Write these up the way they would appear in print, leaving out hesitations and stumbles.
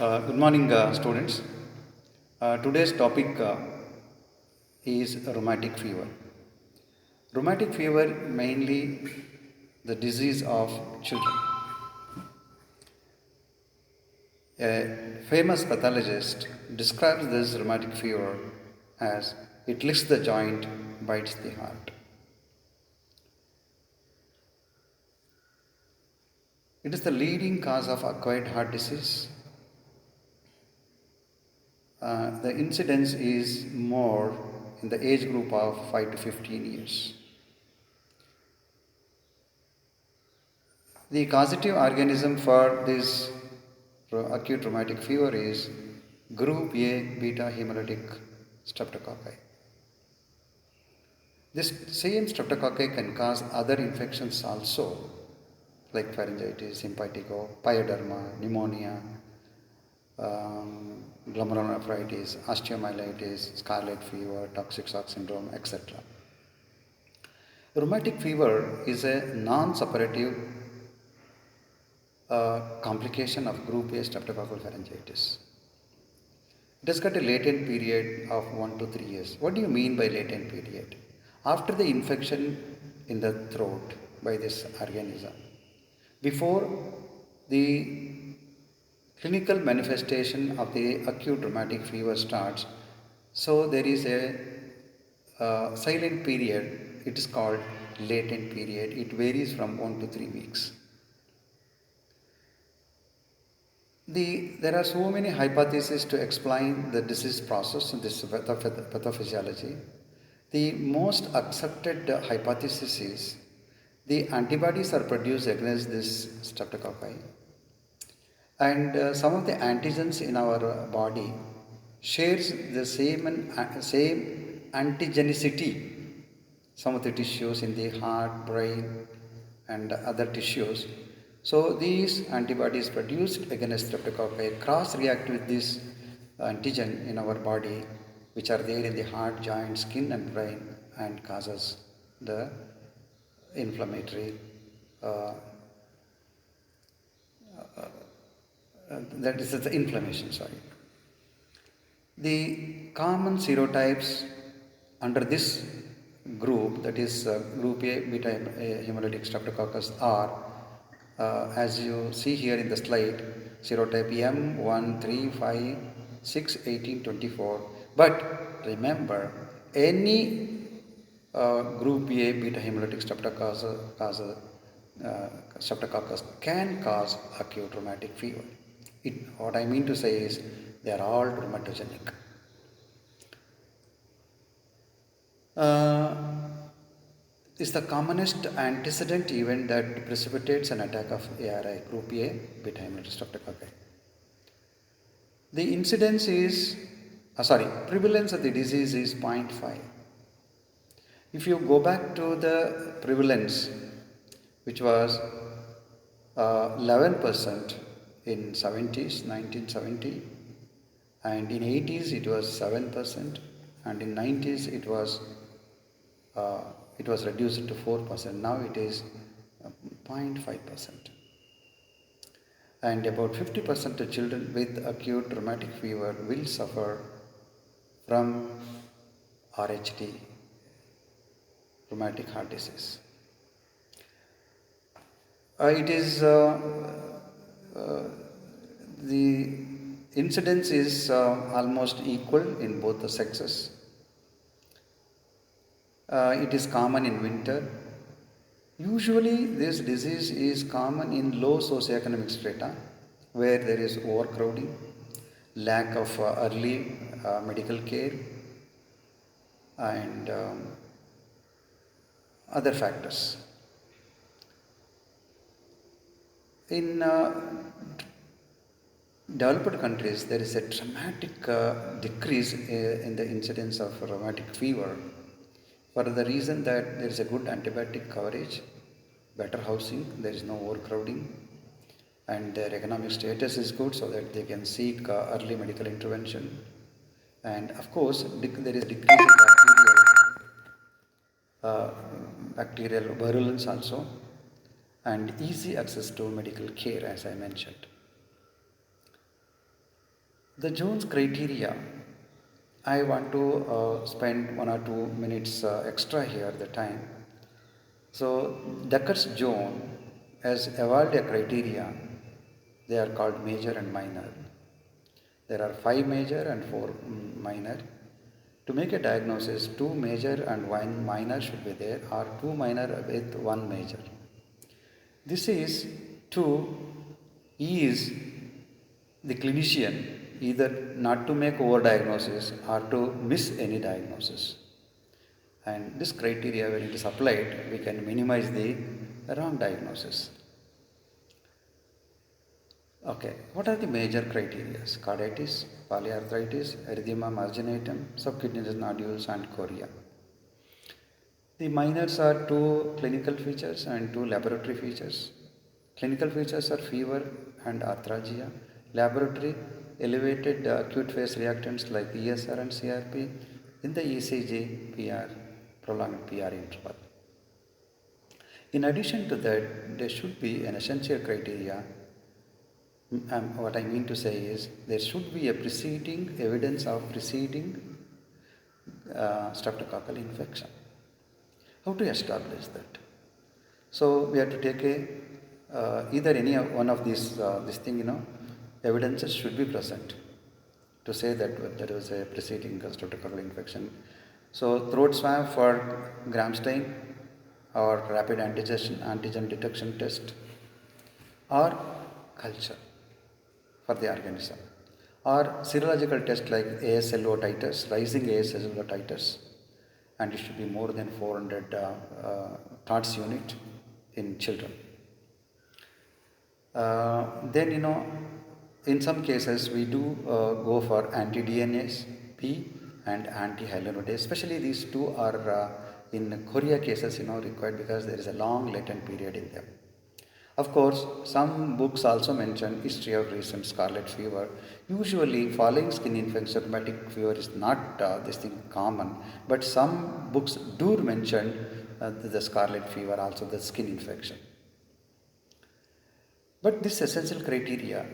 Good morning, students. Today's topic is rheumatic fever. Rheumatic fever mainly the disease of children. A famous pathologist describes this rheumatic fever as it licks the joint, bites the heart. It is the leading cause of acquired heart disease. The incidence is more in the age group of 5 to 15 years. The causative organism for this acute rheumatic fever is group A beta hemolytic streptococci. This same streptococci can cause other infections also, like pharyngitis, impetigo, pyoderma, pneumonia, glomerulonephritis, osteomyelitis, scarlet fever, toxic shock syndrome, etc. Rheumatic fever is a non-suppurative complication of group A streptococcal pharyngitis. It has got a latent period of 1 to 3 years. What do you mean by latent period? After the infection in the throat by this organism, before the clinical manifestation of the acute rheumatic fever starts, so there is a silent period. It is called latent period. It varies from 1 to 3 weeks. There are so many hypotheses to explain the disease process and this pathophysiology. The most accepted hypothesis is the antibodies are produced against this streptococci, and some of the antigens in our body shares the same antigenicity. Some of the tissues in the heart, brain, and other tissues. So these antibodies produced against streptococci cross-react with this antigen in our body, which are there in the heart, joint, skin, and brain, and causes the inflammatory. That is the inflammation. Sorry. The common serotypes under this group, that is group A beta hemolytic streptococcus, are as you see here in the slide, serotype M 1 3 5 6 18 24. But remember, any group A beta hemolytic streptococcus can cause acute rheumatic fever. What I mean to say is they are all rheumatogenic. Is the commonest antecedent event that precipitates an attack of ARI, group A beta hemolytic streptococci. The incidence is, prevalence of the disease is 0.5. If you go back to the prevalence, which was 11% in 70s, 1970, and in 80s it was 7%, and in 90s it was reduced to 4%. Now it is 0.5%. And about 50% of children with acute rheumatic fever will suffer from RHD, rheumatic heart disease. The incidence is almost equal in both the sexes. It is common in winter. Usually this disease is common in low socioeconomic strata where there is overcrowding, lack of early medical care, and other factors. In developed countries, there is a dramatic decrease in the incidence of rheumatic fever for the reason that there is a good antibiotic coverage, better housing, there is no overcrowding, and their economic status is good so that they can seek early medical intervention. And of course, there is a decrease in bacterial virulence also, and easy access to medical care, as I mentioned. The Jones criteria, I want to spend 1 or 2 minutes extra here, the time. So, Decker's Jones has evolved a criteria. They are called major and minor. There are 5 major and 4 minor. To make a diagnosis, 2 major and 1 minor should be there, or 2 minor with 1 major. This is to ease the clinician either not to make overdiagnosis or to miss any diagnosis. And this criteria, when it is applied, we can minimize the wrong diagnosis. Okay, what are the major criteria? Carditis, polyarthritis, erythema marginatum, subcutaneous nodules, and chorea. The minors are 2 clinical features and 2 laboratory features. Clinical features are fever and arthralgia. Laboratory, elevated acute phase reactants like ESR and CRP. In the ECG, PR, prolonged PR interval. In addition to that, there should be an essential criteria. What I mean to say is there should be a preceding evidence of preceding streptococcal infection. How to establish that? So we have to take either any one of these evidences should be present to say that there was a preceding streptococcal infection. So throat swab for gram stain or rapid antigen detection test, or culture for the organism, or serological test like ASLO titers, rising ASLO titers, and it should be more than 400 TOTS unit in children. Then in some cases we do go for anti-DNase P and anti-hyaluronidase. Especially these two are in chorea cases required because there is a long latent period in them. Of course, some books also mention history of recent scarlet fever. Usually, following skin infection, rheumatic fever is not this thing common, but some books do mention the scarlet fever, also the skin infection. But this essential criteria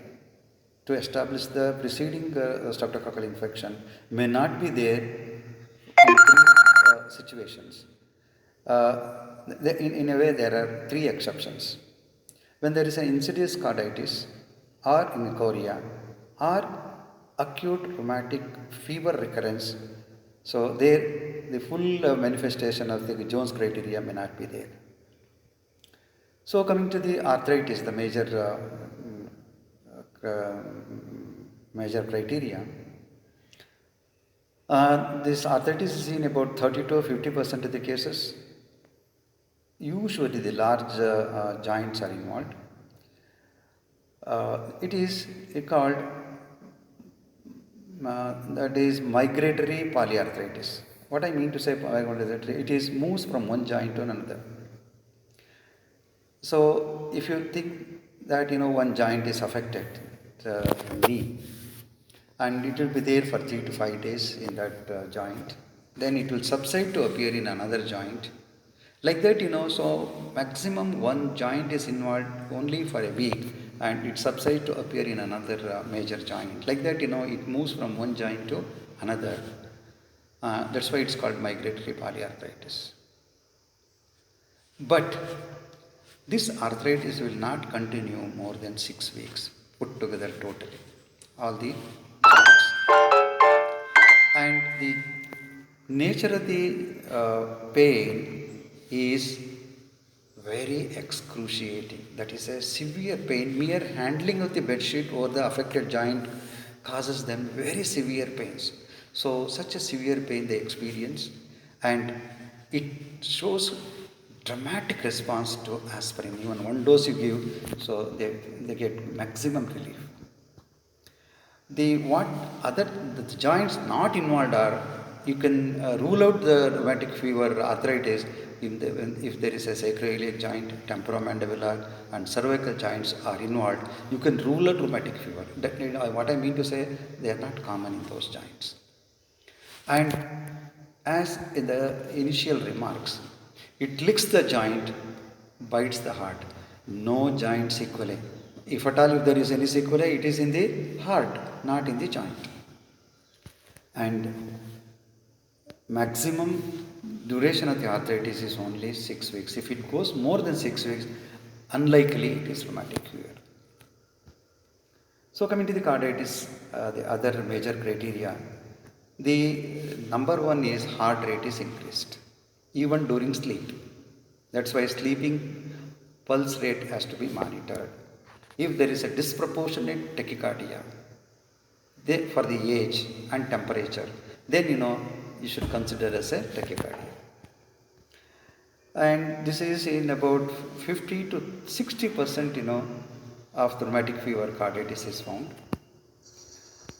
to establish the preceding streptococcal infection may not be there in 3 situations. In a way, there are 3 exceptions. When there is an insidious carditis or in chorea or acute rheumatic fever recurrence, so there the full manifestation of the Jones criteria may not be there. So coming to the arthritis, the major criteria, this arthritis is in about 30 to 50% of the cases. Usually the large joints are involved. It is called that is migratory polyarthritis. What I mean to say it is moves from one joint to another. So if you think that one joint is affected, the knee, and it will be there for 3 to 5 days in that joint, then it will subside to appear in another joint. Like that, so maximum one joint is involved only for a week and it subsides to appear in another major joint. Like that, it moves from one joint to another. That's why it's called migratory polyarthritis. But this arthritis will not continue more than 6 weeks put together totally, all the joints. And the nature of the pain is very excruciating. That is a severe pain. Mere handling of the bedsheet over the affected joint causes them very severe pains. So such a severe pain they experience, and it shows dramatic response to aspirin. Even one dose you give, so they get maximum relief. The joints not involved are, you can rule out the rheumatic fever, arthritis if there is a sacroiliac joint, temporomandibular and cervical joints are involved. You can rule out rheumatic fever. What I mean to say, they are not common in those joints. And as in the initial remarks, it licks the joint, bites the heart. No joints equally. If at all if there is any sequelae, it is in the heart, not in the joint. And maximum duration of the arthritis is only 6 weeks. If it goes more than 6 weeks, unlikely it is rheumatic fever. So coming to the carditis, the other major criteria, the number one is heart rate is increased, even during sleep. That's why sleeping pulse rate has to be monitored. If there is a disproportionate tachycardia, for the age and temperature, then you should consider as a tachycardia. And this is in about 50 to 60% of the rheumatic fever carditis is found.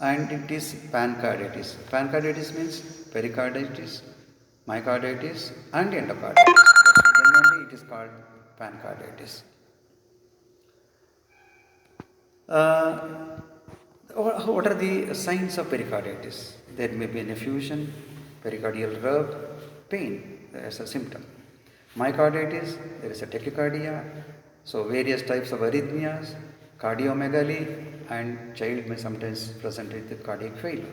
And it is pancarditis. Pancarditis means pericarditis, myocarditis and endocarditis. Then only it is called pancarditis. What are the signs of pericarditis? There may be an effusion, pericardial rub, pain as a symptom. Myocarditis, there is a tachycardia, so various types of arrhythmias, cardiomegaly, and child may sometimes present with cardiac failure.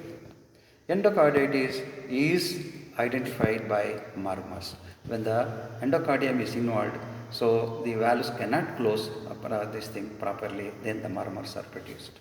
Endocarditis is identified by murmurs. When the endocardium is involved, so the valves cannot close this thing properly, then the murmurs are produced.